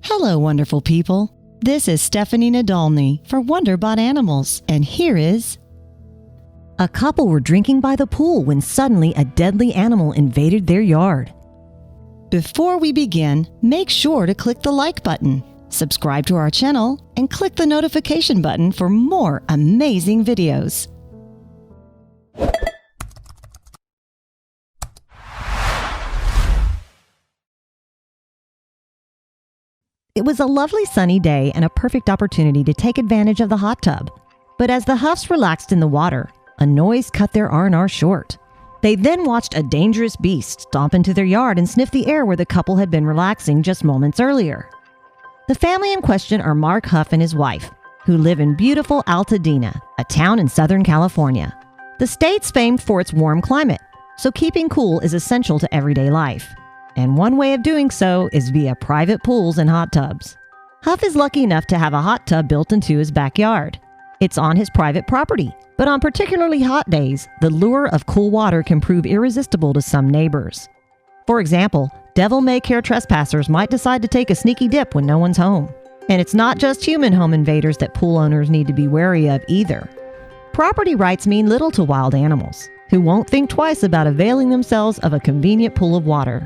Hello, wonderful people. This is Stephanie Nadolny for Wonderbot Animals, and here is... A couple were drinking by the pool when suddenly a deadly animal invaded their yard. Before we begin, make sure to click the like button, subscribe to our channel, and click the notification button for more amazing videos. It was a lovely sunny day and a perfect opportunity to take advantage of the hot tub. But as the Houghs relaxed in the water, a noise cut their R&R short. They then watched a dangerous beast stomp into their yard and sniff the air where the couple had been relaxing just moments earlier. The family in question are Mark Hough and his wife, who live in beautiful Altadena, a town in Southern California. The state's famed for its warm climate, so keeping cool is essential to everyday life. And one way of doing so is via private pools and hot tubs. Hough is lucky enough to have a hot tub built into his backyard. It's on his private property, but on particularly hot days, the lure of cool water can prove irresistible to some neighbors. For example, devil-may-care trespassers might decide to take a sneaky dip when no one's home. And it's not just human home invaders that pool owners need to be wary of either. Property rights mean little to wild animals, who won't think twice about availing themselves of a convenient pool of water.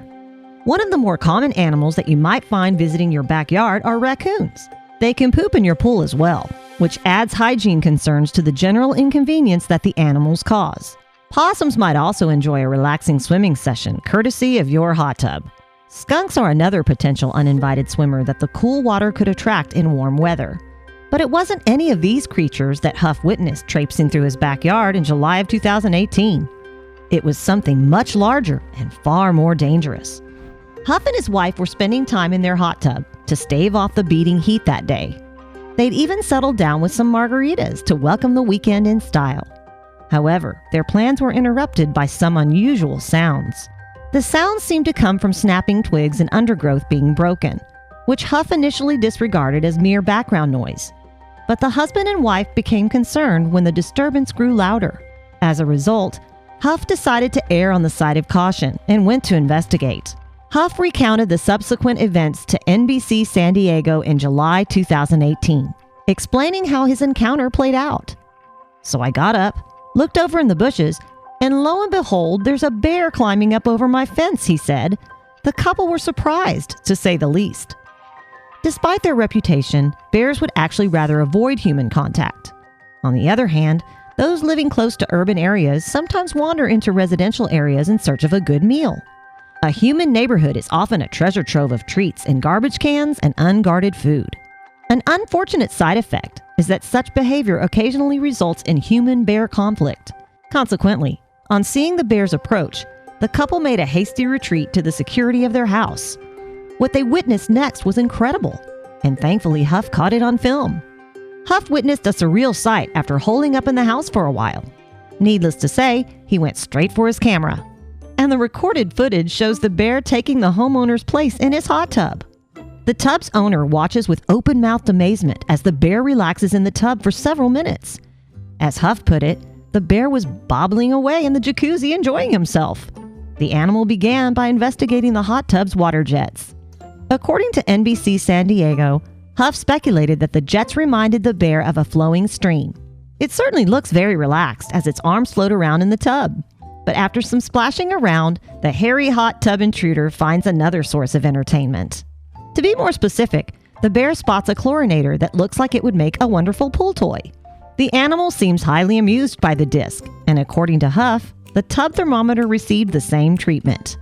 One of the more common animals that you might find visiting your backyard are raccoons. They can poop in your pool as well, which adds hygiene concerns to the general inconvenience that the animals cause. Possums might also enjoy a relaxing swimming session, courtesy of your hot tub. Skunks are another potential uninvited swimmer that the cool water could attract in warm weather. But it wasn't any of these creatures that Hough witnessed traipsing through his backyard in July of 2018. It was something much larger and far more dangerous. Hough and his wife were spending time in their hot tub to stave off the beating heat that day. They'd even settled down with some margaritas to welcome the weekend in style. However, their plans were interrupted by some unusual sounds. The sounds seemed to come from snapping twigs and undergrowth being broken, which Hough initially disregarded as mere background noise. But the husband and wife became concerned when the disturbance grew louder. As a result, Hough decided to err on the side of caution and went to investigate. Hough recounted the subsequent events to NBC San Diego in July 2018, explaining how his encounter played out. "So I got up, looked over in the bushes, and lo and behold, there's a bear climbing up over my fence," he said. The couple were surprised, to say the least. Despite their reputation, bears would actually rather avoid human contact. On the other hand, those living close to urban areas sometimes wander into residential areas in search of a good meal. A human neighborhood is often a treasure trove of treats in garbage cans and unguarded food. An unfortunate side effect is that such behavior occasionally results in human-bear conflict. Consequently, on seeing the bears approach, the couple made a hasty retreat to the security of their house. What they witnessed next was incredible, and thankfully Hough caught it on film. Hough witnessed a surreal sight after holding up in the house for a while. Needless to say, he went straight for his camera. And the recorded footage shows the bear taking the homeowner's place in his hot tub. The tub's owner watches with open-mouthed amazement as the bear relaxes in the tub for several minutes. As Hough put it, the bear was bobbling away in the jacuzzi enjoying himself. The animal began by investigating the hot tub's water jets. According to NBC San Diego, Hough speculated that the jets reminded the bear of a flowing stream. It certainly looks very relaxed as its arms float around in the tub. But after some splashing around, the hairy hot tub intruder finds another source of entertainment. To be more specific, the bear spots a chlorinator that looks like it would make a wonderful pool toy. The animal seems highly amused by the disc, and according to Hough, the tub thermometer received the same treatment.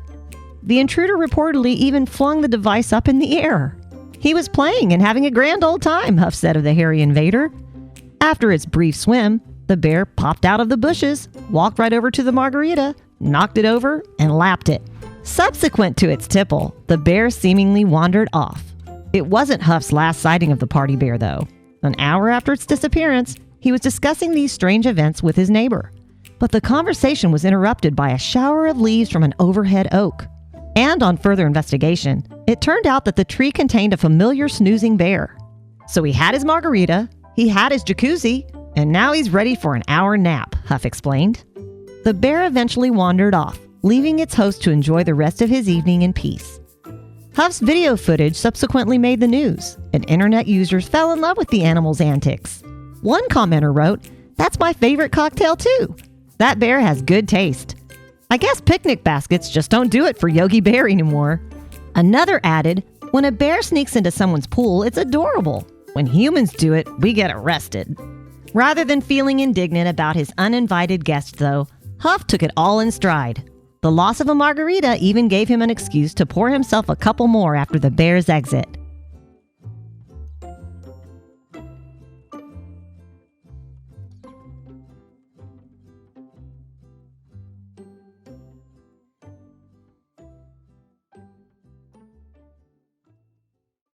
The intruder reportedly even flung the device up in the air. "He was playing and having a grand old time," Hough said of the hairy invader. After its brief swim, the bear popped out of the bushes, walked right over to the margarita, knocked it over, and lapped it. Subsequent to its tipple, the bear seemingly wandered off. It wasn't Hough's last sighting of the party bear, though. An hour after its disappearance, he was discussing these strange events with his neighbor. But the conversation was interrupted by a shower of leaves from an overhead oak. And on further investigation, it turned out that the tree contained a familiar snoozing bear. So he had his margarita, he had his jacuzzi, and now he's ready for an hour nap, Hough explained. The bear eventually wandered off, leaving its host to enjoy the rest of his evening in peace. Houghs' video footage subsequently made the news, and internet users fell in love with the animal's antics. One commenter wrote, "That's my favorite cocktail too. That bear has good taste. I guess picnic baskets just don't do it for Yogi Bear anymore." Another added, "When a bear sneaks into someone's pool, it's adorable. When humans do it, we get arrested." Rather than feeling indignant about his uninvited guest, though, Huff took it all in stride. The loss of a margarita even gave him an excuse to pour himself a couple more after the bear's exit.